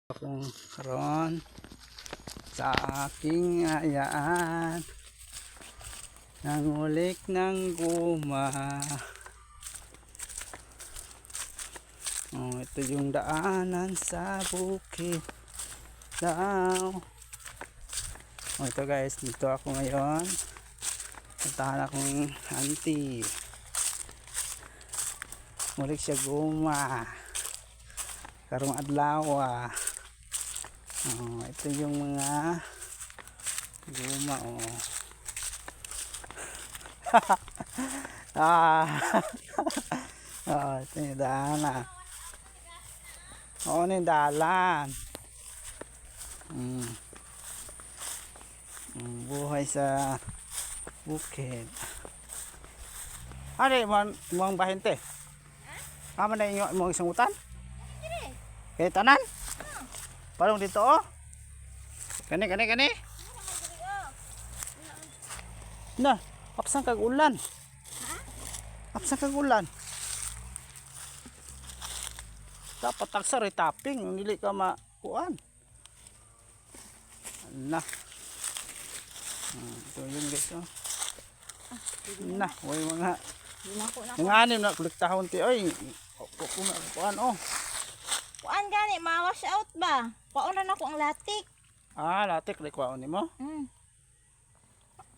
Akong karon sa aking ayaan nangulik ng guma. Ito yung daanan sa bukid daw. Ito guys, dito ako ngayon. Puntahan akong auntie. Ngulik siya guma karong adlaw. Ito yung mga guma. Ito yung daanan. Ito yung dalan. Buhay sa bukid. Ano yung bahin te? Kama na yung isang utan? Kaya tanan? Parang dito Kani. Na, apsan kag ulan. Apsan kag ulan. Dapat taksa rin tapping, hindi ka makuan. Na. Ito yun guys. Na, way mga nanganim na kuliktahon ti oy. Kuan Kuan gani, ma-wash out ba? Kuan na ko ang latik. Latik rin kuan ni mo.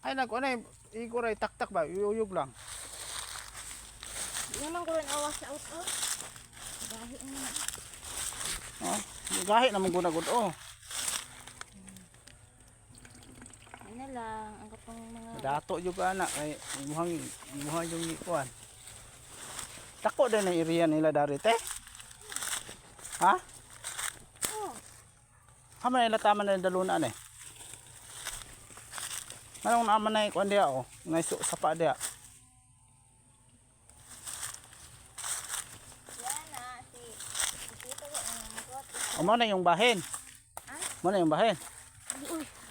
Ay nagkuan iguray taktak ba, uyog lang. Di naman ko rin wash out Gahi na. Gahi naman gunagod Ano lang, ang kapang mga dato juga anak kay imuhang yung ikuan. Tako din ang area nila dari te. Ha? Kama nila tama na yung dalunan Anong naman na ikuan dia Ngayso sa pa dia. Mo na yung bahin. Mo na yung bahin.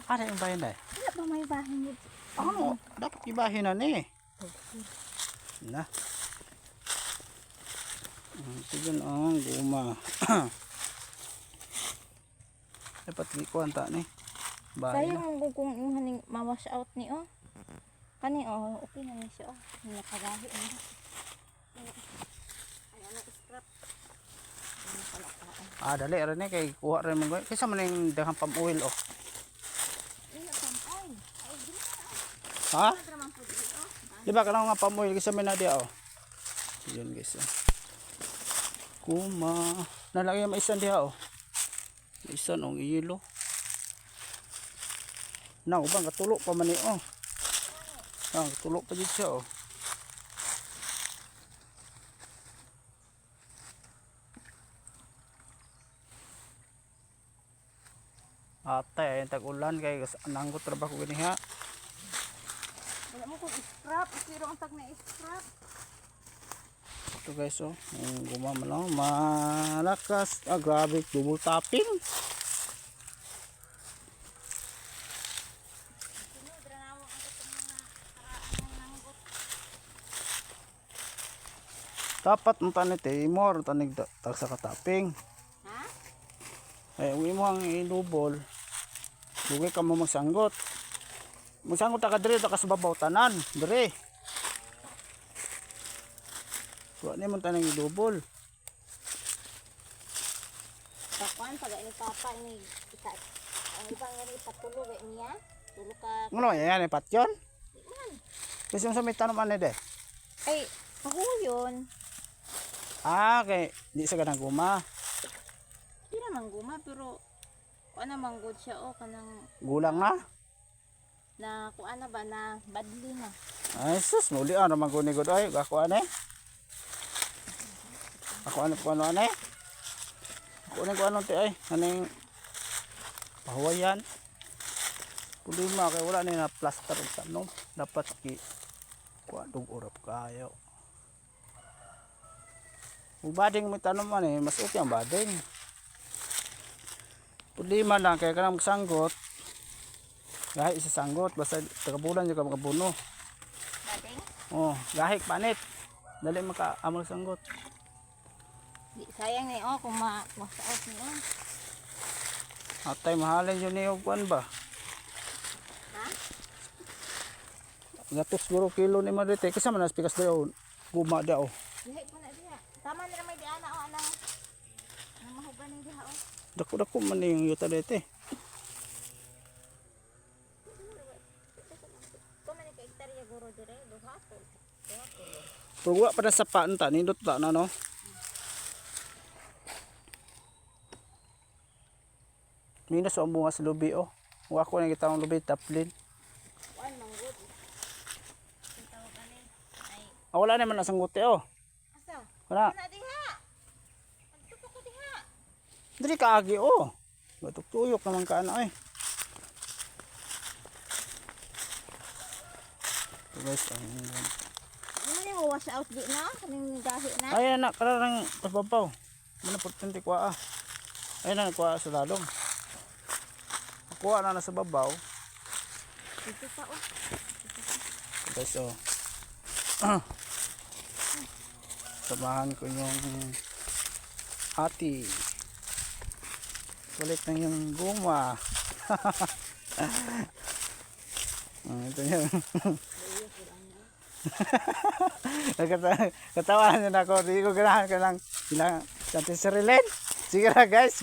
Ano yung bahin dai? wala ba may bahay mo? Ano? Dapat ibahin na ni. Na. Ito yun ang guma. Dapat ikuan ta ni. Sayang mo kung haning ma-wash out ni Kani okay na ni siya nakagahi na. Ayan na scrap. Dali rin kay kuha rin mo. Kaysa man yung daghang palm oil Ha? Di ba kanang nga palm oil kaysa man na dia Yun guys Kuma. Nalagay may isan dia May isan iyelo. Na ubang katulo pa man katulo pa dito siya Ate, ayun tag-ulan kay nanggot trabaho ko ganiha. Wala mo kung scrap, pero ang tag na scrap. Ito guys yung gumama lang malakas. Grabe, double tapping. Dapat mo tanit more tanig tagsa ka tapping. Uwi mo ang ilubol. Dugay ka mo magsanggot. Magsanggot ka dire ta sa babaw tanan, dire. Kuha ni mo tanang ilubol. Pakuan pag ini papa ini kita ang ibang nga ipatulog niya. Tulog ka. Ano yan patyon? Kasi mo sa may tanom de. Ay, ako yun. Kay di sa ganang guma. Di naman guma pero kuan naman good siya kanang Gulang na kuan na ba na badli na. Ay sus, muli naman gunigod ay ako Ako ano ti ay aning pahuwayan. Problema kay wala na plaster og tanom. Dapat kuha dug urap kayo. Ug bading mo tanom mas okay ang bading. Problema lang kay kanang magsanggot. Gahi sa sanggot basta tagabulan jud ka makabuno. Bading? Gahi panit. Dali maka-amol sanggot. Di sayang ni kung ma-wash out ni Atay mahalin yun niyo kuan ba? Ha? Gatos siguro kilo ni Madrite. Kasi man nas pikas daw. Guma daw. Diha po na diha. Tama na may diana o anang mahugan ng diha o. Dako-dako man ni yung yuta dito. Kumani ka hektarya guro dire duha po. Duha po. Pero wa pa na sa paanta. Nindot ta na no. Minus ang bunga sa lubi oh. Wa ko na kita ang lubi taplin. Wan manggod. Ang tawag ani ay Wala naman nasangguti oh. asa? Wala. Ana diha. Pagtutok ko diha. Dili kaagi oh. Batuk-tuyok naman ka ano eh. So guys, Ano ni mo wash out di na? Kaning gahi na. ay na karang pababaw. Muna portente kwa ah. Ay na kwa sa lalong. Kuha na sa babaw. Ito pa o. Guys oh. Samahan ko yung hati. Balik na yung guma. Ito yun. Katawahan nyo na ako. Hindi ko ganahan ka lang ilang natin si Rilen. Sige na guys.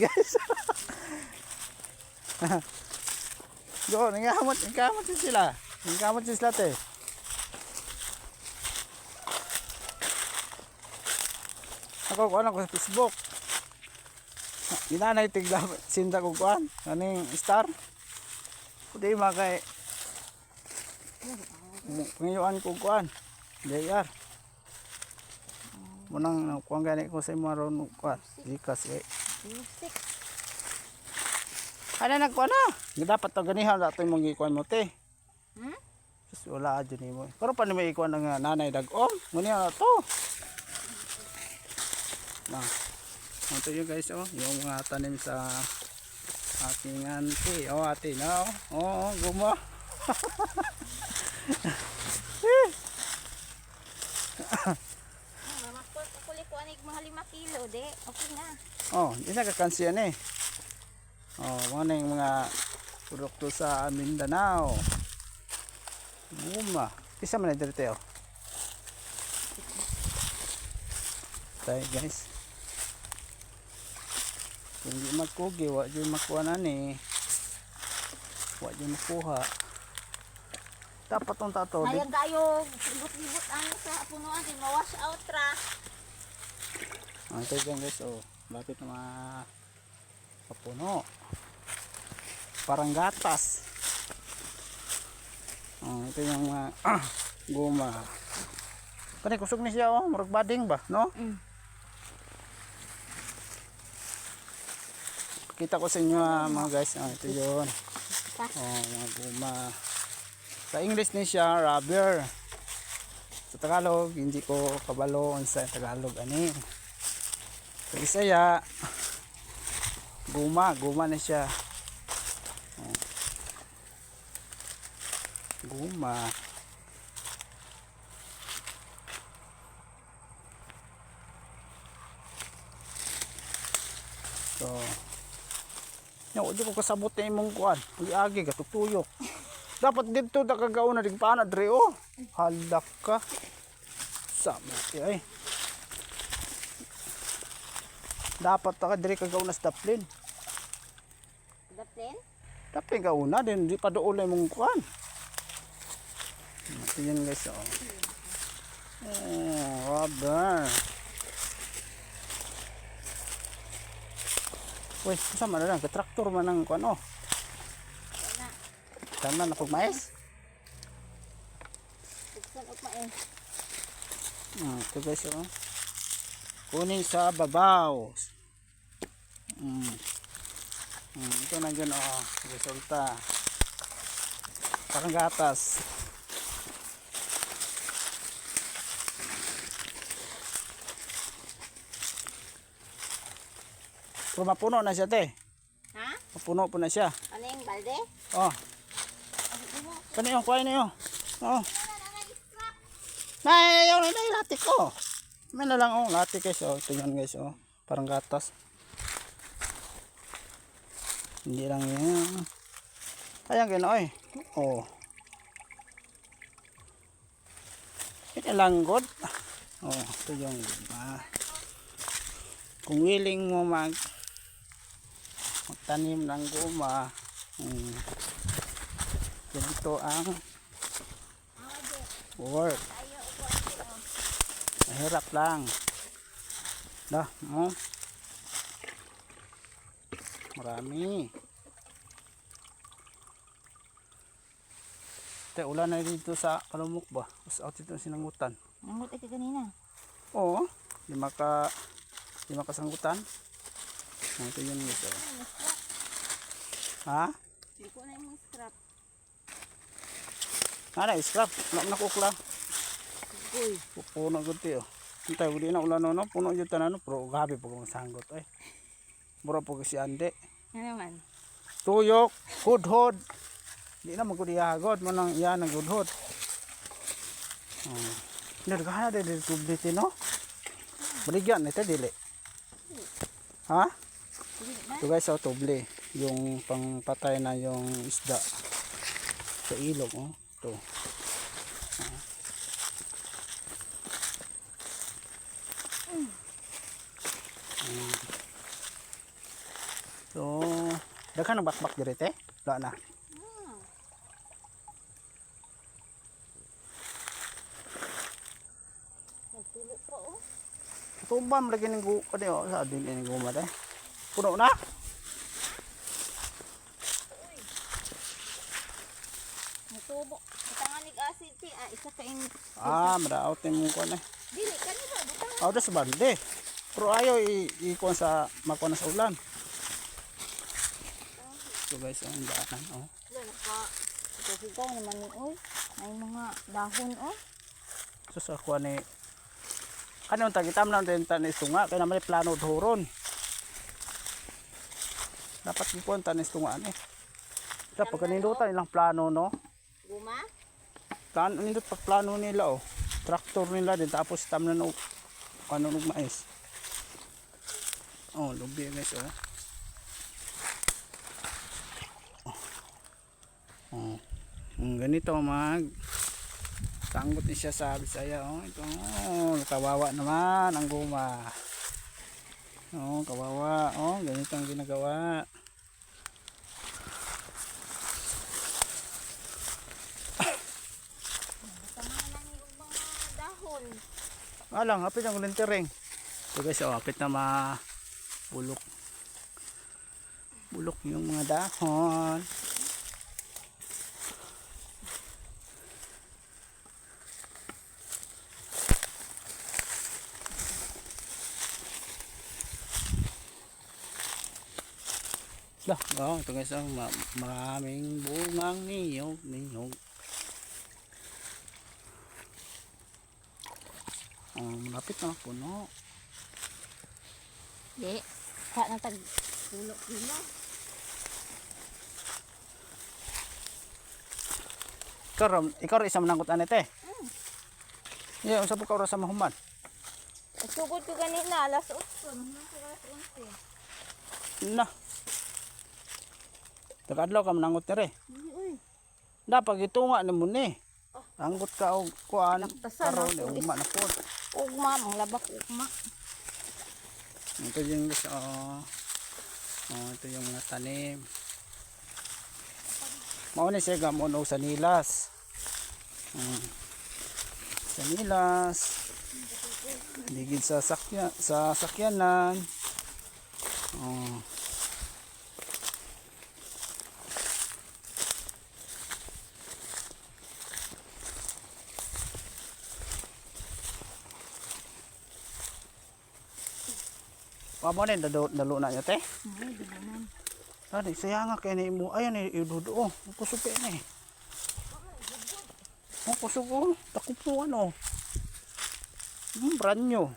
Go, nangamot din sila. Nangamot din sila te. Ako kuan ako sa Facebook. Ginanay tigla sinda ko kuan. Kaning star. Kundi makay ngayon ko kuan. JR. Munang kuan gani ko sa maron kuan. Gikas eh. Music. Ano nagkuan na? Hindi dapat to ganihan dato imong gikuan mo te. Hmm? Sus wala adyo nimo. Pero pa ni may ikuan ng nanay dagom. Muni na to. Na. Ito yung guys oh, yung mga tanim sa aking auntie. Oh ate na oh. Oh, guma. Mamakot ako ko anig mga 5 kilo de. Okay na. Oh, hindi na kakansiyan eh. Oh, mga yung mga produkto sa Mindanao. Guma. Isa man na dito oh. Tayo guys. Kung di magkugi, wak dyan makuha na ni. Wak dyan makuha. Dapat tong tato. Ayang kayo, libot-libot ano sa punuan, di ma-wash out ra. Ito dyan guys, oh. Bakit na mga kapuno. Parang gatas. Oh, ito yung mga guma. Kani kusog ni siya, oh. Murag bading ba, no? Kita ko sa inyo mga guys. Ito yun. Mga guma. Sa English ni siya, rubber. Sa Tagalog, hindi ko kabalo sa Tagalog ani. Sa Bisaya, guma na siya. Guma. So, di ko kasabot na imong kuan. Agi katutuyok. Dapat dito ta kagauna dig paana dre oh. Halak ka. Sama ay. Dapat ta dre kagauna sa daplin. Daplin? Daplin ka una din di pa doon na imong kuan. Ito yan guys oh. Oh, rubber. Uy, sama na lang, traktor man ang kuan oh. Tama na mais. Buksan up main. Ito guys oh. Kunin sa babaw. Ito na dyan oh. Resulta. Parang gatas. Pero mapuno na siya te. Ha? Mapuno po na siya. Ano yung balde? Oh. Kani yung kuhay na yun. Oh. Nay, yung latik ko. May na lang oh, latik guys oh. Ito yun guys oh. Parang gatas. Hindi lang yan. Ayan ganoy. Oh. Ito lang god. Oh, ito yung kung willing mo magtanim ng guma, ganito ang work. Mahirap lang. Dah, marami. Te, ulan na dito sa Kalumok ba? Mas out dito sinangutan. Nangut ito kanina. Oo, di makasanggutan. Ito yun guys. Ha? Hindi ko na yung scrap. Nana, scrap. Nakukla. Uy. Puno guti oh. Hintay, hindi na ulan no. Puno dito na no. Pero gabi po kung sanggot. Mura po kasi ande. Ano naman? Tuyok, hudhod. Hindi na magkudiyagod mo nang iyan ng hudhod. Nagkahana din dito dito no. Baligyan ito dili. Ha? Ito guys, tuble. Yung pangpatay na yung isda sa ilog. Oh. Ito. So, daghan ang bakbak diri te. Wala na. Nagtulo pa oh. Tumbam lagi ng gupa de oh. Sa din ini guma de. Puno na. Natubo. Tanganig acid ti. Isa ka in. Madaot mo ko na. Dili kanina butang. Aw das bande. Pero ayaw ikon sa makon sa ulan. So guys, ang daanan oh. Wala ka. Ito sigaw naman ni oy. May mga dahon oh. So sa kuha ni kanong tagitam lang din tanis tunga kaya naman plano dhuron. Dapat ipon tanis tunga ni. Dapat kanindutan ilang plano no. Guma? Nindot pa plano nila oh. Traktor nila din tapos tamnan og ano og mais. Oh, lubi guys oh. Oh. Ganito sanggot ni siya sa Bisaya oh. Ito oh, kawawa naman ang guma. Oh, kawawa. Oh, ganito ang ginagawa. Alang, hapit ang ulintiring. So guys, oh, hapit na bulok yung mga dahon. Lah, oh, ito guys, ang maraming bungang niyog. Malapit na puno. Di. Ka na tag pulo kilo. Ikaw isa mananggot anete. Yeah, unsa po ka sa mahuman? Sugod ko kanina alas 8. Nang alas 11. Na. Tagadlaw ka manangot dire. Uy. Dapat gitunga na mo ni. Anggot ka og kuan Nagtasan karon ugma na pod. Ugma, ang labak ugma. Ito yung guys, ito yung mga tanim. Mao ni siya gamon og sanilas. Sanilas. Ligid sa sakyanan. Pamo ni dalo na niya te. Ay, di naman. Tadi saya nga kay ni mo ayan ni idudo. Kusupi ni. Kusugo, takupo ano. Brand new.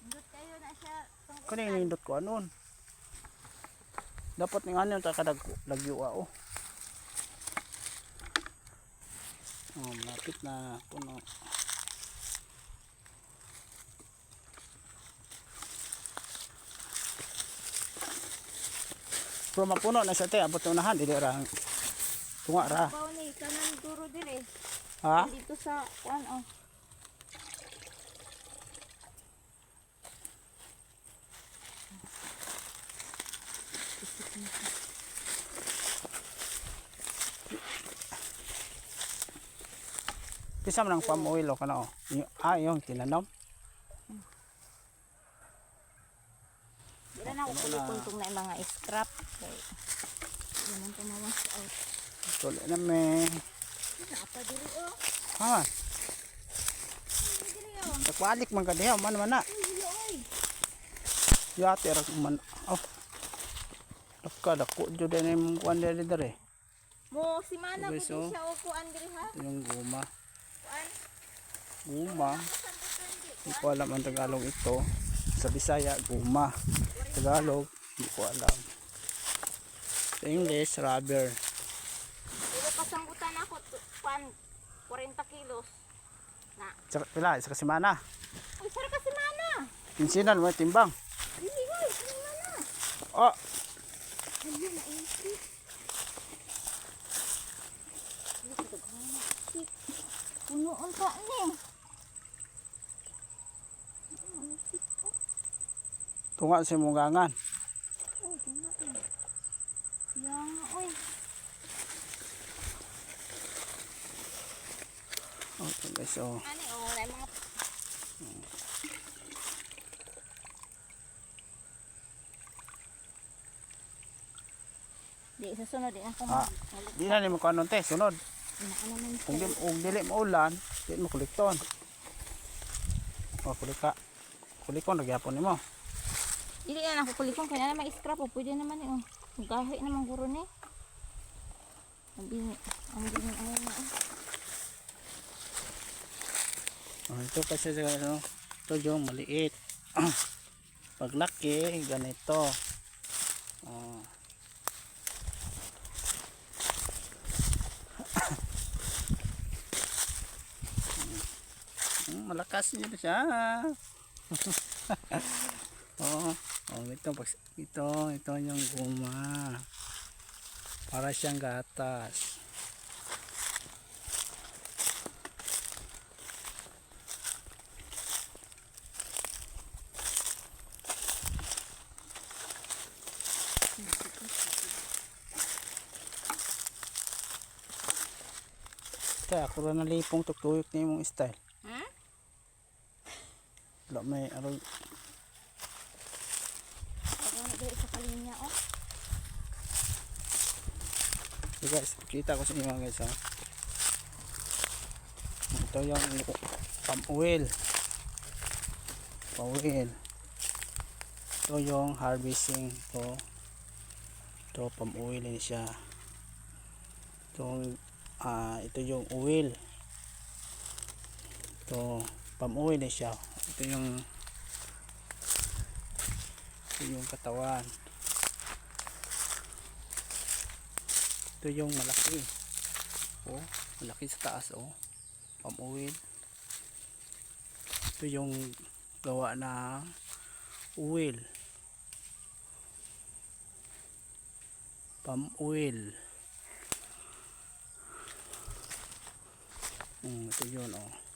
Indot kayo na siya. Kani nindot ko anon. Dapat ning ano ta kadag lagyo oh. Malapit na puno. Pero mapuno na siya te, abot na unahan, dili ra. Tunga ra. Baw ni kanan duro dire. Ha? Dito sa kuan oh. Kisa man ang palm oil o kana o. Yung tinanom. Dira na ako kuntong na yung mga scrap. Okay. Yan ang mawash out. Tuloy na me. Apa diri oh. Ha? Diri oh. Nakwalik man ka diha, man na. Oy. Yate ra man. Oh. Dako jud na yung kuan dere. Mo si mana Okay, ko so, siya o kuan diri ha. Ito yung guma. Kuan. Guma. Hindi ko alam ang Tagalog ito. Sa Bisaya, guma. Tagalog, hindi ko alam. Sa English, rubber. Dili pasanggutan ako kuan 40 kilos. Na. Pila, isa kasi mana. Uy, sara ka si mana. Pinsinan mo timbang. Dili hoy, si mana. Oh, Ayun na isi. Punuon ka ni. tunga sa mungangan. Oh, tuna eh. Yang, oy. Okay guys, so. Ani, oh, wala yung mga... Di, susunod din ako. Ah, di na ni mo kanon te, sunod. Naman Kung dili mo ulan, di mo kulikton. Oh, kulikon nagyapon nimo. Dili na ako kulikon, kaya naman scrap, oh, pwede naman eh, oh. Gahi naman guro ni. Ang bini, ayaw na, oh. Oh, ito kasi sa ano, ito yung maliit. Pag laki, ganito. Oh. Malakas niya siya. Oh, ito yung guma. Para siyang gatas. Kaya ako rin nalipong tuktuyok niya yung style. Hmm? Wala may aroy. Ako na dito sa kalinya, oh. So guys, kita ko sa inyo guys ha. Ito yung palm oil. Ito yung harvesting. Ito palm oil din siya. Ito yung oil. Ito palm oil din siya. Ito yung katawan. Ito yung malaki. Oh, malaki sa taas oh. Palm oil. Ito yung gawa na oil. Palm oil. Ito yun oh.